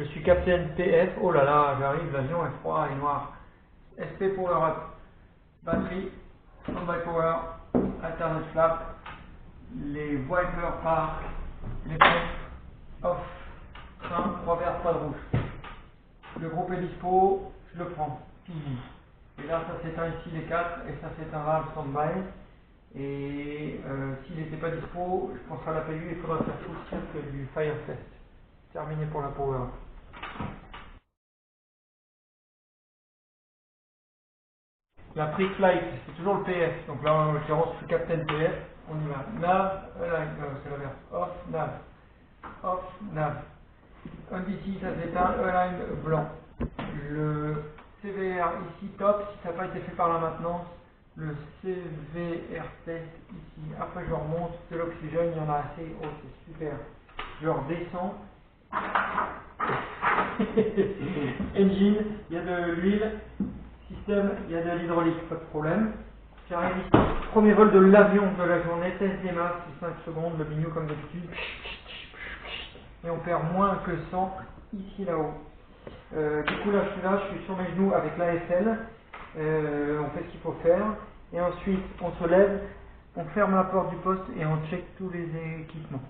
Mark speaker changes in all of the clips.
Speaker 1: Je suis Captain PF. Oh là là, j'arrive, l'avion est froid et noir. SP Power Up. Batterie. Standby Power. Alternate flap. Les wipers park. Les pompes. Off. Train. 3 verts, pas de rouge. Le groupe est dispo. Je le prends. Fini. Et là, ça s'éteint ici les 4 et ça s'éteint là le standby. Et s'il n'était pas dispo, je penserai à la PU, il faudra faire tout le cirque du fire test. Terminé pour la power. La pre-flight, c'est toujours le PF. Donc là, en l'occurrence, je suis Captain PF. On y va. Nav, c'est l'inverse. Off, nav. Off, nav. NDC, ça s'éteint. Align, blanc. Le CVR ici, top. Si ça n'a pas été fait par la maintenance, le CVR test ici. Après, je remonte. De l'oxygène, il y en a assez. Oh, c'est super. Je redescends. Engine, il y a de l'huile. Système, il y a de l'hydraulique, pas de problème. J'arrive ici. Premier vol de l'avion de la journée. Test des masses, 5 secondes. Le bignou comme d'habitude. Et on perd moins que 100 ici là-haut. Du coup là je suis sur mes genoux avec l'ASL, on fait ce qu'il faut faire, et ensuite on se lève, on ferme la porte du poste et on check tous les équipements.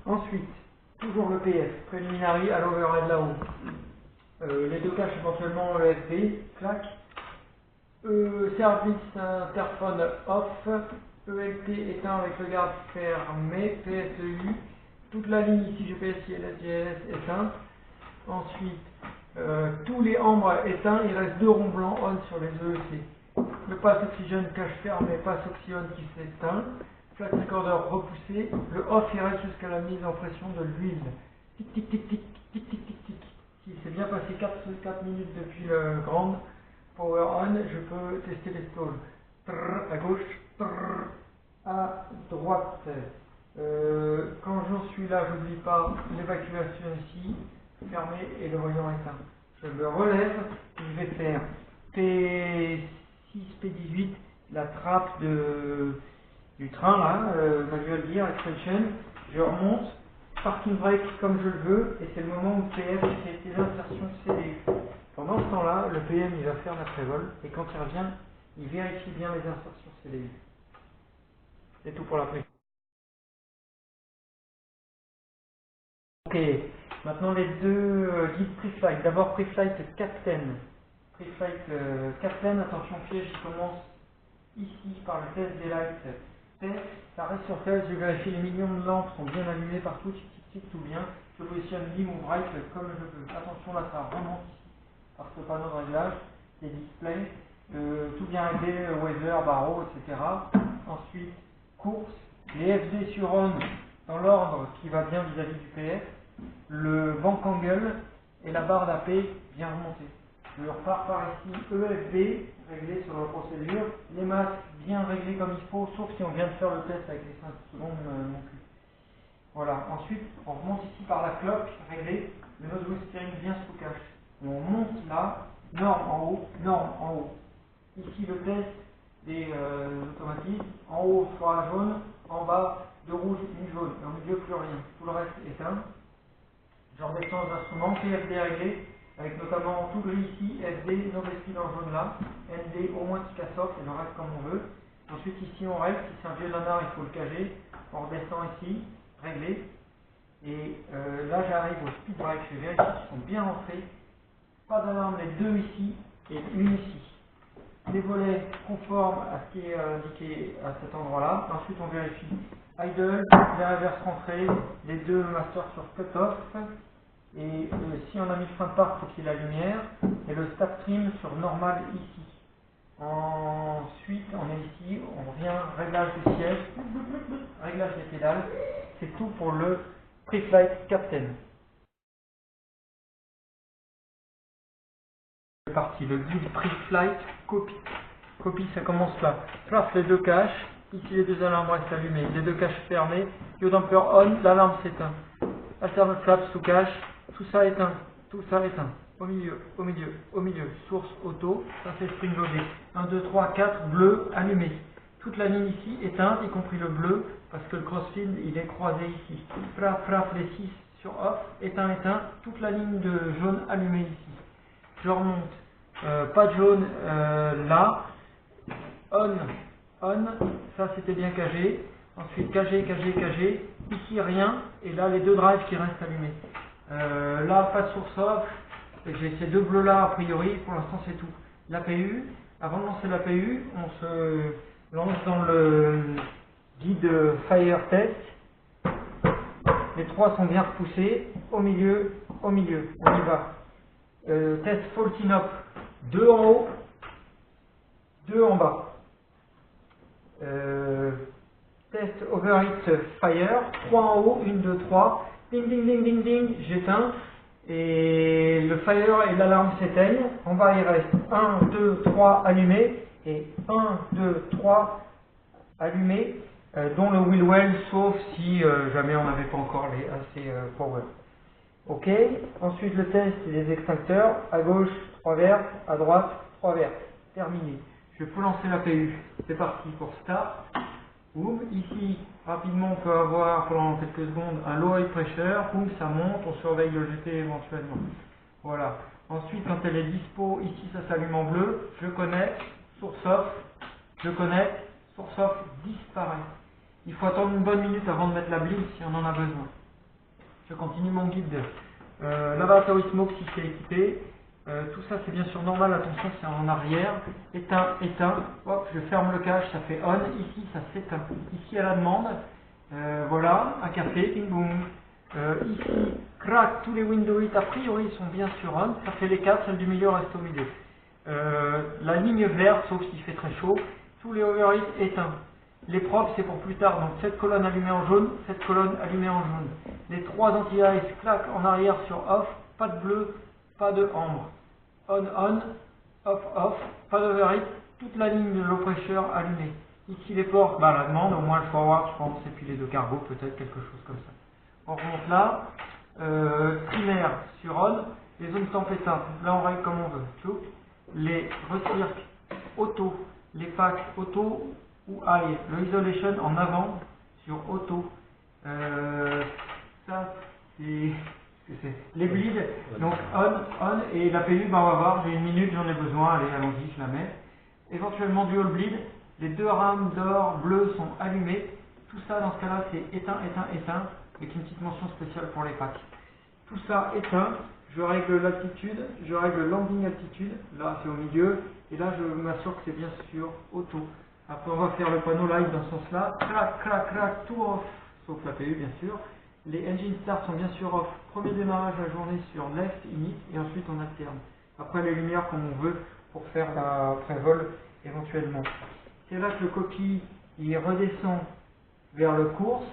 Speaker 1: Ensuite, toujours le PF, preliminary à l'overhead là-haut. Les deux caches éventuellement ESB, clac. Service interphone off, ELT éteint avec le garde fermé, PSEU. Toute la ligne ici GPS, LSGS éteinte. Ensuite, tous les ambres éteints, il reste 2 ronds blancs on sur les EEC. Le pass oxygène cache fermé, pass oxygène qui s'éteint. Flight recorder repoussé. Le off il reste jusqu'à la mise en pression de l'huile. Tic tic tic tic tic tic tic tic. Si c'est bien passé 4 minutes depuis le grand power on, je peux tester les stalls. Trrr, à gauche, trrr, à droite. Quand j'en suis là, je n'oublie pas l'évacuation ici, fermé et le voyant éteint. Je me relève, je vais faire P6, P18, la trappe du train là, manual gear, extension, je remonte, parking brake comme je le veux, et c'est le moment où PF fait ses insertions CDU. Pendant ce temps-là, le PM il va faire l'après-vol, et quand il revient, il vérifie bien les insertions CDU. C'est tout pour la prise. Ok, maintenant les deux guides pre-flight. D'abord pre-flight Captain. Pre-flight Captain, attention piège, il commence ici par le test des lights. Test, ça reste sur test, je vérifie les millions de lampes sont bien allumées partout, tic tic tic, tout bien. Je positionne dim ou bright comme je veux. Attention là, ça remonte ici par ce panneau de réglage, les displays, tout bien réglé, weather, barreau, etc. Ensuite, course, les FD sur on dans l'ordre qui va bien vis-à-vis du PF. Le bank angle et la barre d'AP bien remontée. Je repars par ici, EFB réglé sur la procédure, les masques bien réglés comme il faut, sauf si on vient de faire le test avec les 5 secondes non plus. Voilà, ensuite on remonte ici par la cloque réglée, le nose steering bien sous cache. On monte là, norme en haut, norme en haut. Ici le test des automatismes, en haut soit jaune, en bas de rouge ni jaune, et au milieu plus rien, tout le reste éteint. Je redescends aux instruments, PFD réglé, avec notamment tout gris ici, FD, no speed en jaune là, ND au moins qui casse off et le reste comme on veut. Ensuite ici on règle, si c'est un vieux nanar il faut le cager, on redescend ici, réglé. Et là j'arrive au speed brake, je vérifie qu'ils sont bien rentrés, pas d'alarme, les deux ici et une ici. Les volets conformes à ce qui est indiqué à cet endroit-là. Ensuite on vérifie idle, les reverses rentrées, les deux masters sur cut-off. Et si on a mis le frein de parc, il faut qu'il y ait la lumière. Et le start trim sur normal ici. Ensuite, on est ici, on revient, réglage du siège, réglage des pédales. C'est tout pour le pre-flight Captain. C'est parti, le guide pre-flight copie. Copie, ça commence là. Place les deux caches. Ici, les deux alarmes restent allumées. Les deux caches fermées. Yaw damper on, l'alarme s'éteint. Alternate flap sous cache. Tout ça éteint. Tout ça éteint. Au milieu, au milieu, au milieu. Source auto. Ça c'est spring loadé. 1, 2, 3, 4, bleu, allumé. Toute la ligne ici éteinte, y compris le bleu, parce que le crossfield il est croisé ici. Frap, les 6 sur off, éteint, éteint, toute la ligne de jaune allumée ici. Je remonte, pas de jaune là, on, ça c'était bien cagé, ensuite cagé, ici rien, et là les deux drives qui restent allumés. Là pas de source off, et j'ai ces deux bleus là a priori, pour l'instant c'est tout. L'APU, avant de lancer l'APU, on se lance dans le guide Fire Test. Les trois sont bien repoussés, au milieu, on y va. Test Faulty Knob, 2 en haut, 2 en bas. Test Overheat Fire, 3 en haut, 1, 2, 3. Ding, ding, ding, ding, ding, j'éteins. Et le fire et l'alarme s'éteignent. En bas, il reste 1, 2, 3 allumés. Et 1, 2, 3 allumés, dont le wheel well, sauf si jamais on n'avait pas encore les assez power. Ok. Ensuite, le test des extincteurs. À gauche, 3 vertes. À droite, 3 vertes. Terminé. Je peux lancer l'APU. C'est parti pour start. Boum. Ici, rapidement, on peut avoir pendant quelques secondes un low high pressure. Boum, ça monte. On surveille le GT éventuellement. Voilà. Ensuite, quand elle est dispo, ici, ça s'allume en bleu. Je connecte. Source off. Je connecte. Source off disparaît. Il faut attendre une bonne minute avant de mettre la blinde si on en a besoin. Je continue mon guide. Lavatoire smoke si c'est équipé. Tout ça c'est bien sûr normal, attention c'est en arrière. Éteint, éteint. Hop, je ferme le cache, ça fait on. Ici ça s'éteint. Ici à la demande. Voilà, un café, ping boum. Ici, crac, tous les window hits a priori sont bien sur on. Ça fait les 4, celle du milieu reste au milieu. La ligne verte, sauf s'il fait très chaud. Tous les overheats éteints. Les propres, c'est pour plus tard. Donc, cette colonne allumée en jaune, cette colonne allumée en jaune. Les 3 anti-ice claquent en arrière sur off. Pas de bleu, pas de ambre. On, off, pas d'overheat. Toute la ligne de low pressure allumée. Ici, les portes, bah, la demande, au moins le forward, je pense, et puis les deux cargos, peut-être quelque chose comme ça. On remonte là. Primaire sur on. Les zones temp éteintes. Là, on règle comme on veut. Tout. Les recirques auto. Les packs auto ou high, le isolation en avant sur auto. Ça c'est les bleeds, donc on et l'APU, ben on va voir, j'ai une minute, j'en ai besoin, allez allons-y, je la mets. Éventuellement dual bleed, les deux rames d'or bleues sont allumées, tout ça dans ce cas là c'est éteint, avec une petite mention spéciale pour les packs. Tout ça éteint, je règle l'altitude, je règle landing altitude, là c'est au milieu, et là je m'assure que c'est bien sûr auto. Après on va faire le panneau live dans ce sens-là, clac, tout off, sauf l'APU bien sûr. Les engine start sont bien sûr off, premier démarrage de la journée sur left, init, et ensuite on alterne. Après les lumières comme on veut pour faire la pré-vol éventuellement. C'est là que le coquille il redescend vers le course,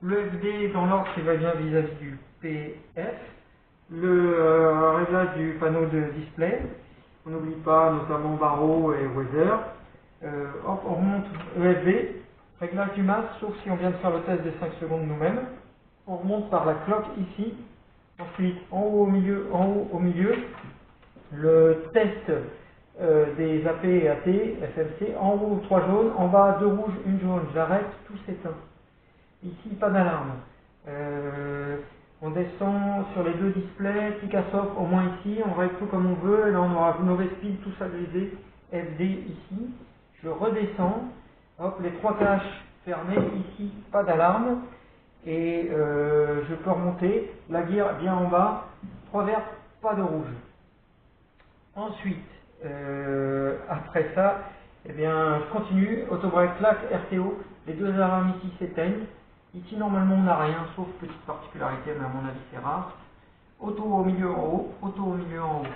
Speaker 1: le FD dans l'ordre qui va bien vis-à-vis du PF, le réglage du panneau de display, on n'oublie pas notamment barreau et weather. Hop, on remonte EFV, réglage du masque, sauf si on vient de faire le test des 5 secondes nous-mêmes. On remonte par la cloque ici. Ensuite, en haut au milieu, le test des AP et AT, FMC. En haut, 3 jaunes, en bas, 2 rouges, 1 jaune. J'arrête, tout s'éteint. Ici, pas d'alarme. On descend sur les deux displays, Picasso au moins ici, on règle tout comme on veut. Là, on aura mauvais speed, tout ça grisé, FD ici. Je redescends, hop, les 3 caches fermées, ici, pas d'alarme, et je peux remonter, la gear bien en bas, 3 vertes, pas de rouge. Ensuite, après ça, eh bien, je continue, autobreak, clac, RTO, les deux alarmes ici s'éteignent, ici normalement on n'a rien, sauf petite particularité, mais à mon avis c'est rare. Auto au milieu en haut, auto au milieu en haut.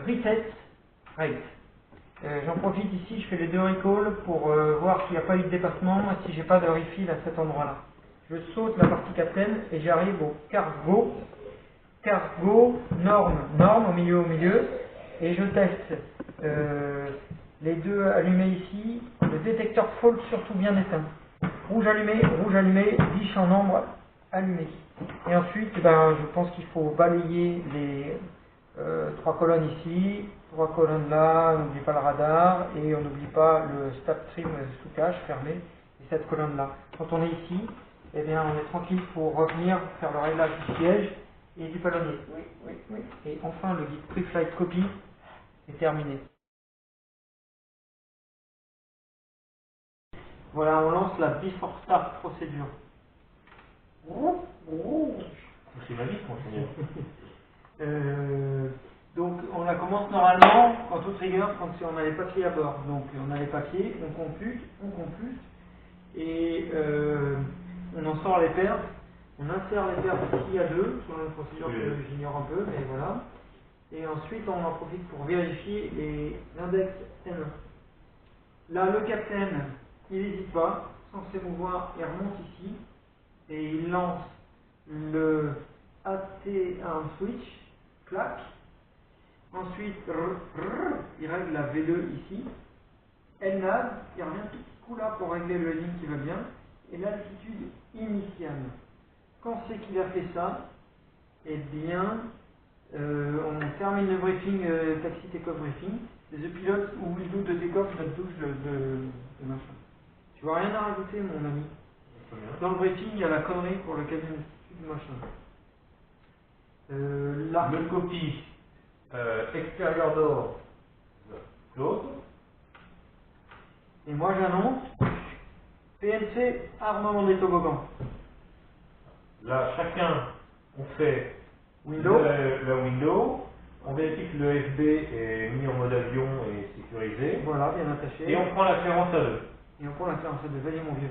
Speaker 1: Reset, rate. J'en profite ici, je fais les deux recalls pour voir s'il n'y a pas eu de dépassement et si j'ai pas de refill à cet endroit-là. Je saute la partie captain et j'arrive au cargo. Cargo, norme au milieu, et je teste les deux allumés ici, le détecteur fault surtout bien éteint. Rouge allumé, biche en ombre allumé. Et ensuite, ben, je pense qu'il faut balayer les 3 colonnes ici, 3 colonnes là, on n'oublie pas le radar, et on n'oublie pas le stop trim sous cache fermé, et cette colonne là. Quand on est ici, eh bien on est tranquille pour revenir faire le réglage du siège et du palonnier. Oui, oui, oui. Et enfin le guide Pre-Flight Copy est terminé. Voilà, on lance la Before Start procédure.
Speaker 2: C'est magique, mon seigneur.
Speaker 1: Donc on la commence normalement quand tout trigger, quand on a les papiers à bord. Donc on a les papiers, on compute, et on en sort les perfs. On insère les perfs ici à deux, sur une procédure que j'ignore un peu, mais voilà. Et ensuite on en profite pour vérifier l'index N1. Là le capitaine, il n'hésite pas, sans s'émouvoir, il remonte ici et il lance le AT1 switch, clac. Ensuite, il règle la V2 ici. LNAV, il revient tout petit coup là pour régler le heading qui va bien. Et l'altitude initiale. Quand c'est qu'il a fait ça, eh bien, on termine le briefing, taxi take-off briefing. The pilot who will do the take-off not do de machin. Tu vois rien à rajouter, mon ami. Dans le briefing, il y a la connerie pour le camion de machin.
Speaker 2: Le copie extérieur door close.
Speaker 1: Et moi j'annonce PNC armement des toboggans.
Speaker 2: Là, chacun, on fait
Speaker 1: Window.
Speaker 2: le window. On vérifie que le FB est mis en mode avion et sécurisé.
Speaker 1: Voilà, bien attaché.
Speaker 2: Et on prend la clémence à 2.
Speaker 1: Et on prend la clémence à 2. Vas-y mon vieux.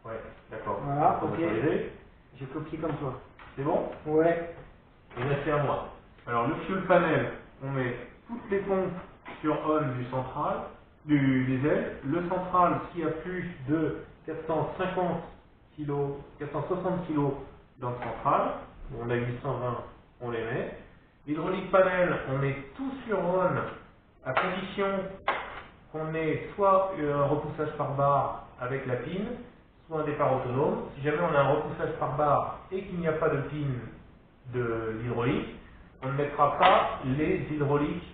Speaker 2: Ouais, d'accord.
Speaker 1: Voilà, ok.
Speaker 2: Autorisé.
Speaker 1: J'ai copié comme toi.
Speaker 2: C'est bon?
Speaker 1: Ouais.
Speaker 2: Et là, c'est à moi. Alors, le fuel panel, on met toutes les pompes sur on du central, du diesel. Le central, s'il y a plus de 450 kg, 460 kg dans le central, on a 820, on les met. L'hydraulique panel, on met tout sur on, à condition qu'on ait soit un repoussage par barre avec la pin, soit un départ autonome. Si jamais on a un repoussage par barre et qu'il n'y a pas de pin de l'hydraulique, on ne mettra pas les hydrauliques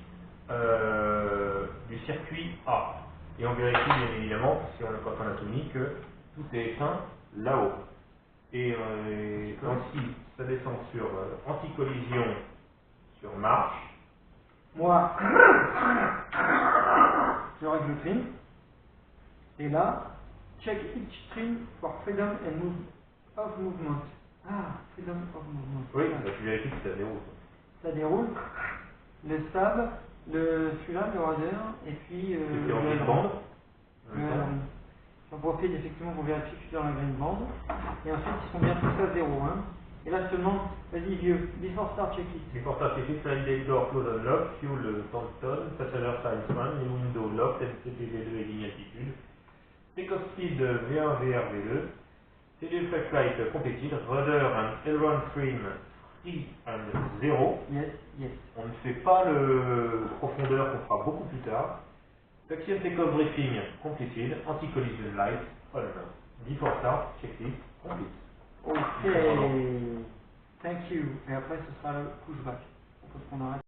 Speaker 2: du circuit A. Et on vérifie bien évidemment, si on est pas en anatomie, que tout est éteint là-haut. Et ainsi, ça descend sur anti-collision sur marche.
Speaker 1: Moi, je règle le trim. Et là, check each trim for freedom and of movement. Ah, freedom of movement.
Speaker 2: Oui, bah, tu vérifies que ça déroule.
Speaker 1: Ça déroule. Le stab, celui-là, le rudder, et puis
Speaker 2: C'était en green band.
Speaker 1: j'en profite effectivement pour vérifier que je suis dans la green band. Et ensuite, ils sont bien tous à 0. Hein. Et là, seulement, vas-y vieux, before start checklist.
Speaker 2: Before start checklist, slide door close and lock, fuel Thornton, passenger science 1, window locked, MCPV2 heading altitude, take-off speed V1, VR, V2, schedule flight completed, rudder and aileron trim 3 and 0.
Speaker 1: Yes, yes.
Speaker 2: On ne fait pas le profondeur qu'on fera beaucoup plus tard. Taxi and take-off briefing completed, anti-collision light on. Before start checklist complete.
Speaker 1: Ok. Thank you. Et après, ce sera le pushback. Parce qu'on arrête.